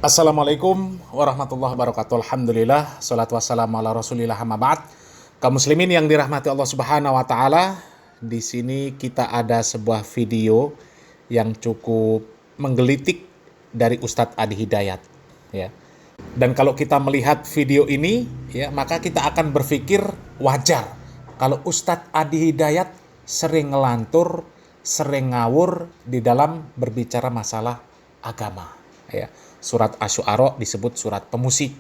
Assalamualaikum warahmatullahi wabarakatuh. Alhamdulillah, salatu wassalamu ala rasulillah amma ba'd. Kaum muslimin yang dirahmati Allah subhanahu wa ta'ala, di sini kita ada sebuah video yang cukup menggelitik dari Ustadz Adi Hidayat, ya. Dan kalau kita melihat video ini, ya, maka kita akan berpikir wajar kalau Ustadz Adi Hidayat sering ngelantur, sering ngawur di dalam berbicara masalah agama, ya. Surat Asy-Syu'ara disebut surat pemusik.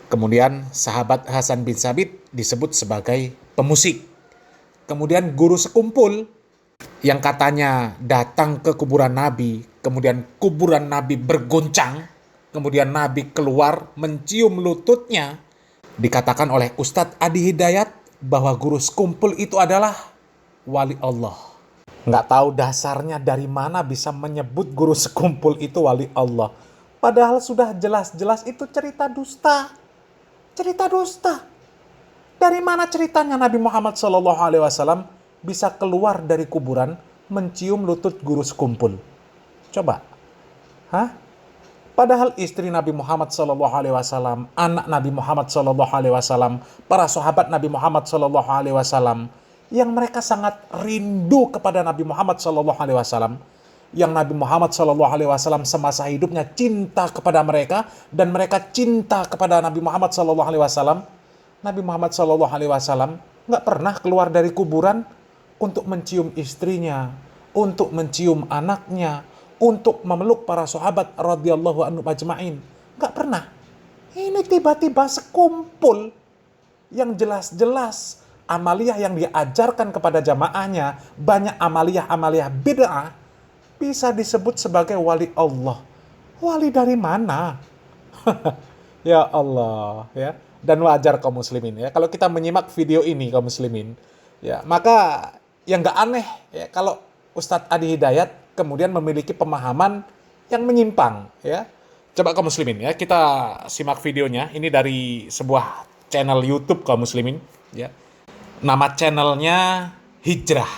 Kemudian sahabat Hasan bin Sabit disebut sebagai pemusik. Kemudian guru sekumpul yang katanya datang ke kuburan Nabi, kemudian kuburan Nabi bergoncang, kemudian Nabi keluar mencium lututnya, dikatakan oleh Ustadz Adi Hidayat bahwa guru sekumpul itu adalah wali Allah. Nggak tahu dasarnya dari mana bisa menyebut guru sekumpul itu wali Allah. Padahal sudah jelas-jelas itu cerita dusta. Cerita dusta. Dari mana ceritanya Nabi Muhammad SAW bisa keluar dari kuburan mencium lutut guru sekumpul? Coba. Hah? Padahal istri Nabi Muhammad SAW, anak Nabi Muhammad SAW, para sahabat Nabi Muhammad SAW, yang mereka sangat rindu kepada Nabi Muhammad SAW, yang Nabi Muhammad SAW semasa hidupnya cinta kepada mereka, dan mereka cinta kepada Nabi Muhammad SAW. Nabi Muhammad SAW nggak pernah keluar dari kuburan untuk mencium istrinya, untuk mencium anaknya, untuk memeluk para sahabat radhiyallahu anhum ajma'in. Nggak pernah. Ini tiba-tiba sekumpul yang jelas-jelas amaliyah yang diajarkan kepada jamaahnya, banyak amaliyah bid'ah, bisa disebut sebagai wali Allah. Wali dari mana? Ya Allah, ya. Dan wajar kaum muslimin, ya. Kalau kita menyimak video ini kaum muslimin, ya, maka yang nggak aneh, ya, kalau Ustadz Adi Hidayat kemudian memiliki pemahaman yang menyimpang, ya. Coba kaum muslimin, ya, kita simak videonya. Ini dari sebuah channel YouTube kaum muslimin, ya. Nama channelnya Hijrah,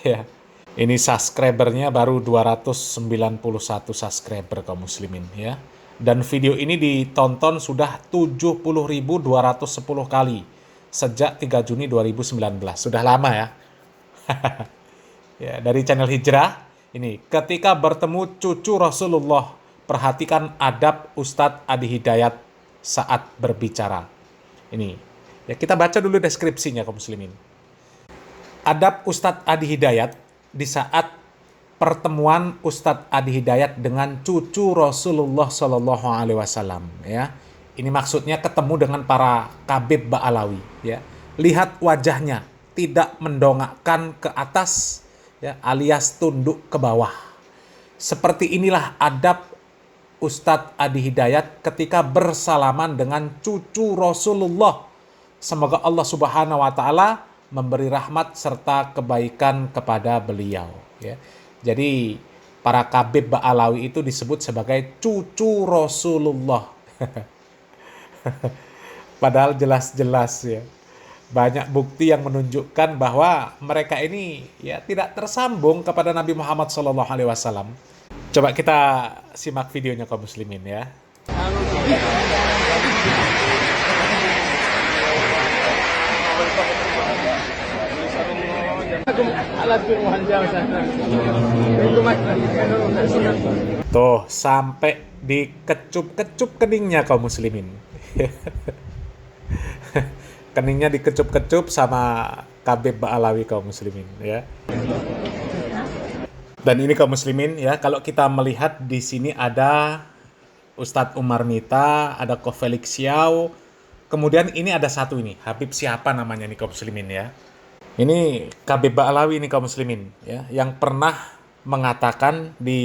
ya. Ini subscribernya baru 291 subscriber kaum muslimin, ya. Dan video ini ditonton sudah 70.210 kali sejak 3 Juni 2019. Sudah lama, ya. Ya, dari channel Hijrah ini, ketika bertemu cucu Rasulullah, perhatikan adab Ustadz Adi Hidayat saat berbicara. Ini, ya, kita baca dulu deskripsinya kaum muslimin. Adab Ustadz Adi Hidayat di saat pertemuan Ustadz Adi Hidayat dengan cucu Rasulullah SAW, ya. Ini maksudnya ketemu dengan para Kabib Ba'alawi, ya. Lihat wajahnya, tidak mendongakkan ke atas, ya, alias tunduk ke bawah. Seperti inilah adab Ustadz Adi Hidayat ketika bersalaman dengan cucu Rasulullah. Semoga Allah Subhanahu wa Ta'ala memberi rahmat serta kebaikan kepada beliau, ya. Jadi para Kabib Ba'alawi itu disebut sebagai cucu Rasulullah. Padahal jelas-jelas, ya, banyak bukti yang menunjukkan bahwa mereka ini, ya, tidak tersambung kepada Nabi Muhammad SAW. Coba kita simak videonya kaum muslimin, ya. Tuh, sampai dikecup-kecup keningnya kaum muslimin. Keningnya dikecup-kecup sama Kabib Ba'alawi kaum muslimin, ya. Dan ini kaum muslimin, ya, kalau kita melihat di sini ada Ustadz Umar Mita, ada Ko Felix Xiao, kemudian ini ada satu ini, Habib siapa namanya nih kaum muslimin, ya. Ini Kabib Ba'alawi ini kaum muslimin, ya, yang pernah mengatakan di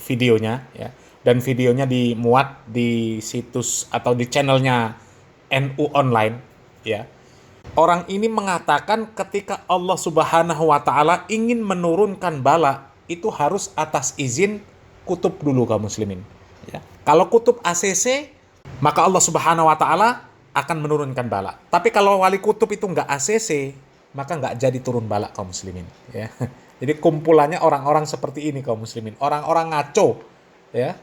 videonya, ya, dan videonya dimuat di situs atau di channelnya NU Online, ya. Orang ini mengatakan ketika Allah Subhanahu wa Ta'ala ingin menurunkan bala, itu harus atas izin kutub dulu kaum muslimin, ya. Kalau kutub ACC, maka Allah Subhanahu wa Ta'ala akan menurunkan bala. Tapi kalau wali kutub itu nggak ACC, maka nggak jadi turun bala kaum muslimin, ya. Jadi kumpulannya orang-orang seperti ini kaum muslimin, orang-orang ngaco, ya.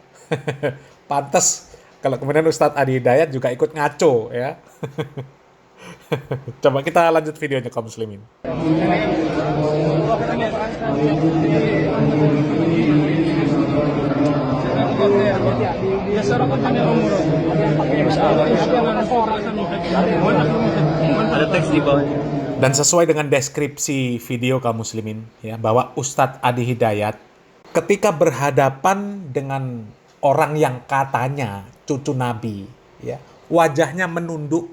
Pantes kalau kemudian Ustadz Adi Hidayat juga ikut ngaco ya. Coba kita lanjut videonya kaum muslimin. Ada teks di bawahnya. Dan sesuai dengan deskripsi video kaum muslimin ya, bahwa Ustadz Adi Hidayat ketika berhadapan dengan orang yang katanya cucu Nabi ya, wajahnya menunduk,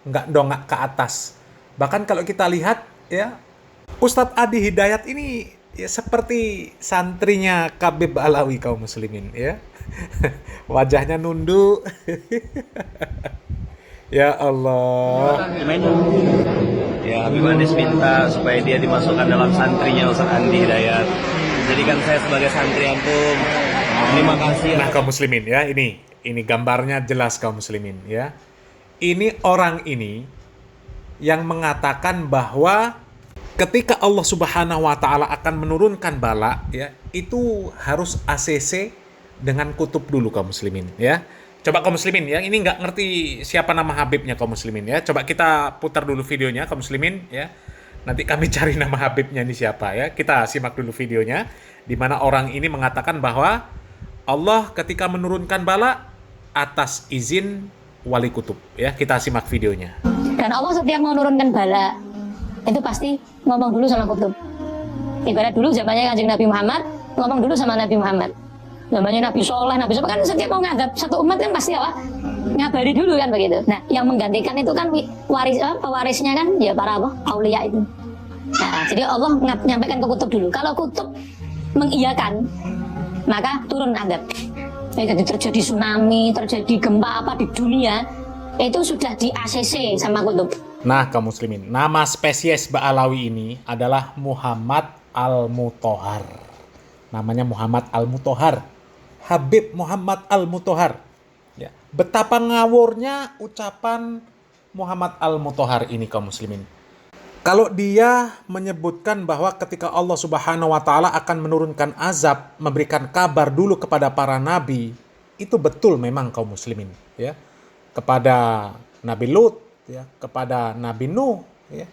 nggak dongak ke atas. Bahkan kalau kita lihat ya, Ustadz Adi Hidayat ini ya seperti santrinya Khabib Alawi kaum muslimin ya. Wajahnya nunduk. Ya Allah. Ya, Habib Anis minta supaya dia dimasukkan dalam santrinya Ustadz Adi Hidayat. Jadikan saya sebagai santri antum. Terima kasih. Nah kaum muslimin ya, ini gambarnya jelas kaum muslimin ya. Ini orang ini yang mengatakan bahwa ketika Allah Subhanahu wa taala akan menurunkan bala ya, itu harus ACC dengan kutub dulu kaum muslimin ya. Coba kaum muslimin ya, ini nggak ngerti siapa nama Habibnya kaum muslimin ya. Coba kita putar dulu videonya kaum muslimin ya. Nanti kami cari nama Habibnya ini siapa ya. Kita simak dulu videonya di mana orang ini mengatakan bahwa Allah ketika menurunkan bala atas izin wali kutub ya. Kita simak videonya. Dan Allah setiap mau menurunkan bala itu pasti ngomong dulu sama kutub. Ibarat dulu zamannya Kanjeng Nabi Muhammad, ngomong dulu sama Nabi Muhammad. Zamannya Nabi Soleh kan setiap mau ngadap satu umat kan pasti apa? Ngabari dulu kan begitu. Nah, yang menggantikan itu kan pewarisnya kan ya para aulia itu. Nah, jadi Allah menyampaikan ke kutub dulu. Kalau kutub mengiyakan, maka turun adab. Jadi terjadi tsunami, terjadi gempa apa di dunia, itu sudah di ACC sama kutub. Nah, kaum muslimin, nama spesies Ba'alawi ini adalah Muhammad Al-Muthohar. Namanya Muhammad Al-Muthohar. Habib Muhammad Al-Muthohar. Ya, betapa ngawurnya ucapan Muhammad Al-Muthohar ini kaum muslimin. Kalau dia menyebutkan bahwa ketika Allah Subhanahu wa taala akan menurunkan azab, memberikan kabar dulu kepada para nabi, itu betul memang kaum muslimin ya. Kepada Nabi Lut ya, kepada Nabi Nuh ya.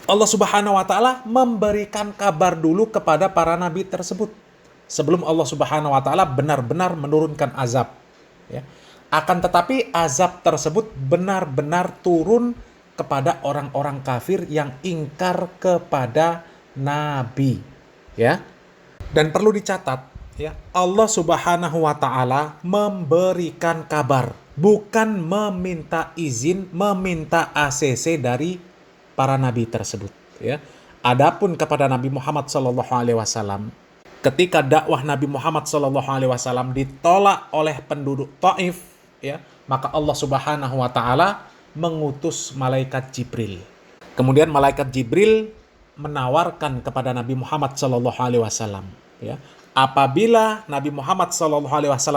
Allah Subhanahu wa taala memberikan kabar dulu kepada para nabi tersebut sebelum Allah Subhanahu wa taala benar-benar menurunkan azab ya. Akan tetapi azab tersebut benar-benar turun kepada orang-orang kafir yang ingkar kepada nabi ya. Dan perlu dicatat ya, Allah Subhanahu wa taala memberikan kabar, bukan meminta izin, meminta ACC dari para nabi tersebut ya. Adapun kepada Nabi Muhammad sallallahu alaihi wasallam, ketika dakwah Nabi Muhammad SAW ditolak oleh penduduk Taif, ya, maka Allah Subhanahu wa taala mengutus malaikat Jibril. Kemudian malaikat Jibril menawarkan kepada Nabi Muhammad SAW, ya, apabila Nabi Muhammad SAW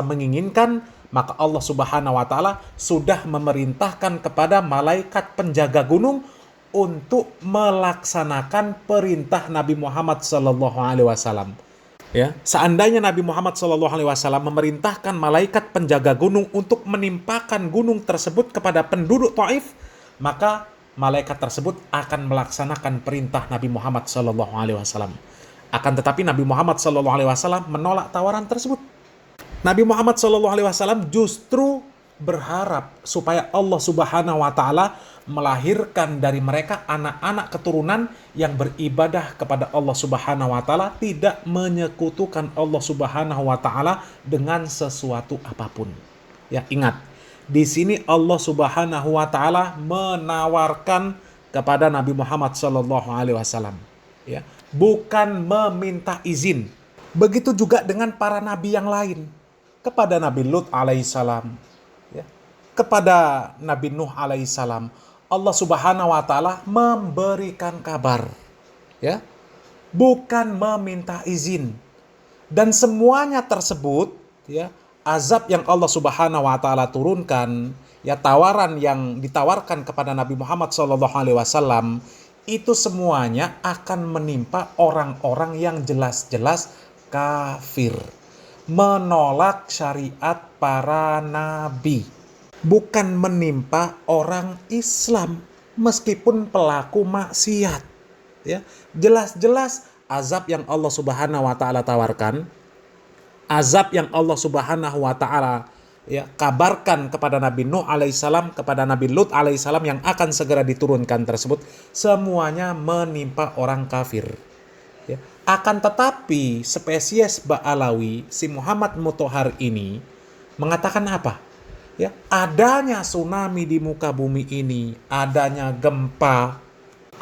menginginkan, maka Allah Subhanahu wa taala sudah memerintahkan kepada malaikat penjaga gunung untuk melaksanakan perintah Nabi Muhammad SAW. Ya, seandainya Nabi Muhammad SAW memerintahkan malaikat penjaga gunung untuk menimpakan gunung tersebut kepada penduduk Taif, maka malaikat tersebut akan melaksanakan perintah Nabi Muhammad SAW. Akan tetapi Nabi Muhammad SAW menolak tawaran tersebut. Nabi Muhammad SAW justru berharap supaya Allah Subhanahu wa taala melahirkan dari mereka anak-anak keturunan yang beribadah kepada Allah Subhanahu wa taala, tidak menyekutukan Allah Subhanahu wa taala dengan sesuatu apapun. Ya, ingat, di sini Allah Subhanahu wa taala menawarkan kepada Nabi Muhammad SAW, ya, bukan meminta izin. Begitu juga dengan para nabi yang lain, kepada Nabi Lut alaihissalam, ya, kepada Nabi Nuh alaihissalam, Allah Subhanahu wa taala memberikan kabar, ya, bukan meminta izin. Dan semuanya tersebut, ya, azab yang Allah Subhanahu wa taala turunkan, ya, tawaran yang ditawarkan kepada Nabi Muhammad SAW, itu semuanya akan menimpa orang-orang yang jelas-jelas kafir. menolak syariat para nabi, bukan menimpa orang Islam meskipun pelaku maksiat. Ya, jelas-jelas azab yang Allah Subhanahu wa taala tawarkan, azab yang Allah Subhanahu wa taala ya kabarkan kepada Nabi Nuh alaihissalam, kepada Nabi Lut alaihissalam yang akan segera diturunkan tersebut, semuanya menimpa orang kafir. Ya. Akan tetapi spesies Ba'alawi, si Muhammad Mutahhar ini mengatakan apa? Ya, adanya tsunami di muka bumi ini, adanya gempa,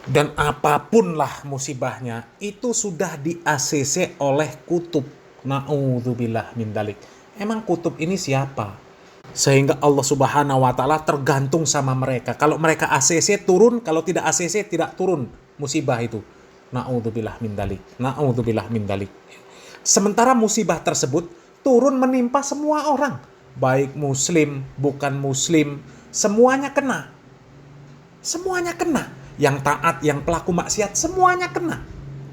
dan apapun lah musibahnya, itu sudah di-ACC oleh kutub. Na'udzubillah min dzalik. Emang kutub ini siapa? Sehingga Allah Subhanahu wa taala tergantung sama mereka. Kalau mereka ACC turun, kalau tidak ACC tidak turun musibah itu. Na'udzubillah min dzalik. Na'udzubillah min dzalik. Sementara musibah tersebut turun menimpa semua orang, baik muslim, bukan muslim, semuanya kena. Semuanya kena. Yang taat, yang pelaku maksiat, semuanya kena.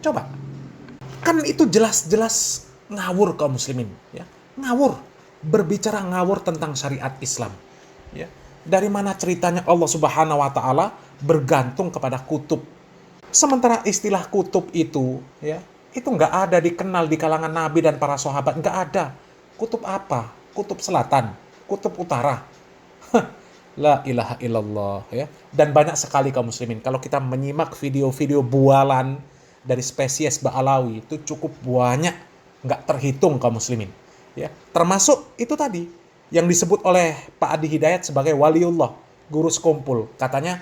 Coba. Kan itu jelas-jelas ngawur kaum muslimin, ya. Ngawur, berbicara ngawur tentang syariat Islam, ya. Dari mana ceritanya Allah Subhanahu wa taala bergantung kepada kutub? Sementara istilah kutub itu, ya, itu nggak ada dikenal di kalangan Nabi dan para sahabat, nggak ada. Kutub apa? Kutub selatan, kutub utara. La ilaha illallah, ya. Dan banyak sekali kaum muslimin, kalau kita menyimak video-video bualan dari spesies Ba'alawi itu cukup banyak, nggak terhitung kaum muslimin. Ya, termasuk itu tadi yang disebut oleh Pak Adi Hidayat sebagai waliullah, guru sekumpul. Katanya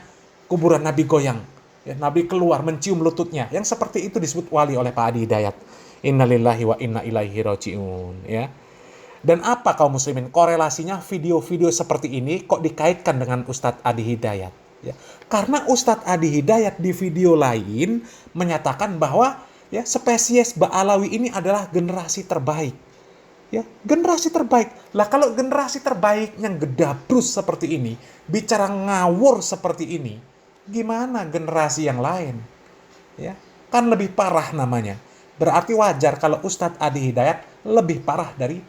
kuburan Nabi goyang, ya, Nabi keluar mencium lututnya. Yang seperti itu disebut wali oleh Pak Adi Hidayat. Innalillahi wa inna ilaihi raji'un, ya. Dan apa kaum muslimin korelasinya video-video seperti ini kok dikaitkan dengan Ustadz Adi Hidayat? Ya, karena Ustadz Adi Hidayat di video lain menyatakan bahwa ya spesies Ba'alawi ini adalah generasi terbaik. Ya, generasi terbaik. Lah kalau generasi terbaik yang gedabrus seperti ini, bicara ngawur seperti ini, gimana generasi yang lain? Ya, kan lebih parah namanya. Berarti wajar kalau Ustadz Adi Hidayat lebih parah dari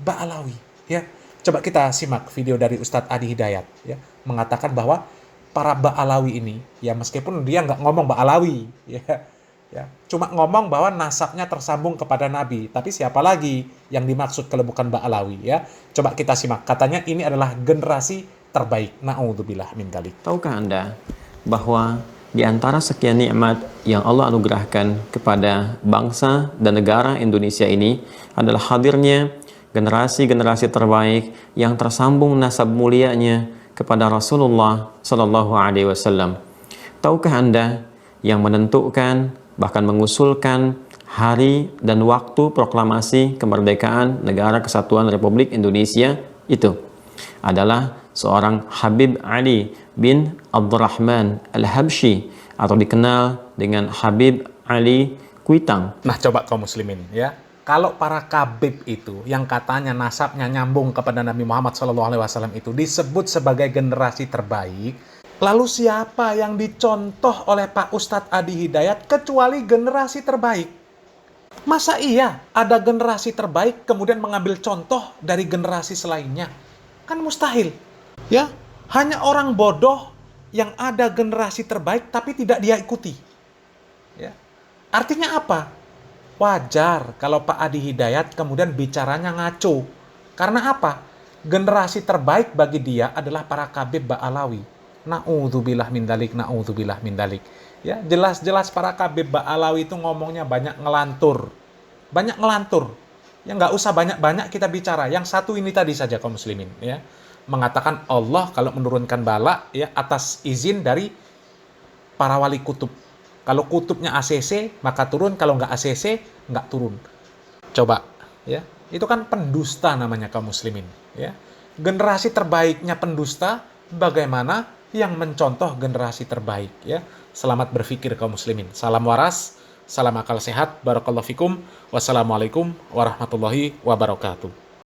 Ba'alawi. Ya, coba kita simak video dari Ustadz Adi Hidayat. Ya, mengatakan bahwa para Ba'alawi ini, ya meskipun dia nggak ngomong Ba'alawi, ya, cuma ngomong bahwa nasabnya tersambung kepada Nabi. Tapi siapa lagi yang dimaksud kalau bukan Ba'alawi, ya? Coba kita simak. Katanya ini adalah generasi terbaik. Na'udzubillah min dzalik. Tahukah Anda bahwa di antara sekian nikmat yang Allah anugerahkan kepada bangsa dan negara Indonesia ini adalah hadirnya generasi-generasi terbaik yang tersambung nasab mulianya kepada Rasulullah Sallallahu Alaihi Wasallam. Tahukah Anda yang menentukan bahkan mengusulkan hari dan waktu proklamasi kemerdekaan Negara Kesatuan Republik Indonesia itu adalah seorang Habib Ali bin Abdurrahman Al-Habsyi atau dikenal dengan Habib Ali Kuitang. Nah, coba kaum muslimin, ya. Kalau para kabib itu yang katanya nasabnya nyambung kepada Nabi Muhammad SAW itu disebut sebagai generasi terbaik, lalu siapa yang dicontoh oleh Pak Ustadz Adi Hidayat kecuali generasi terbaik? Masa iya ada generasi terbaik kemudian mengambil contoh dari generasi selainnya? Kan mustahil. Ya, hanya orang bodoh yang ada generasi terbaik tapi tidak dia ikuti. Ya. Artinya apa? Wajar kalau Pak Adi Hidayat kemudian bicaranya ngaco. Karena apa? Generasi terbaik bagi dia adalah para kabib Ba'alawi. Na'udzubillah min dzalik, na'udzubillah min dzalik. Ya, jelas-jelas para kabib Ba'alawi itu ngomongnya banyak ngelantur. Banyak ngelantur. Ya nggak usah banyak-banyak kita bicara. Yang satu ini tadi saja kaum muslimin, ya. Mengatakan Allah kalau menurunkan bala ya atas izin dari para wali kutub. Kalau kutubnya ACC maka turun, kalau nggak ACC nggak turun. Coba, ya. Itu kan pendusta namanya kaum muslimin, ya. Generasi terbaiknya pendusta, bagaimana yang mencontoh generasi terbaik, ya. Selamat berpikir kaum muslimin. Salam waras, salam akal sehat, barakallahu fikum. Wassalamualaikum warahmatullahi wabarakatuh.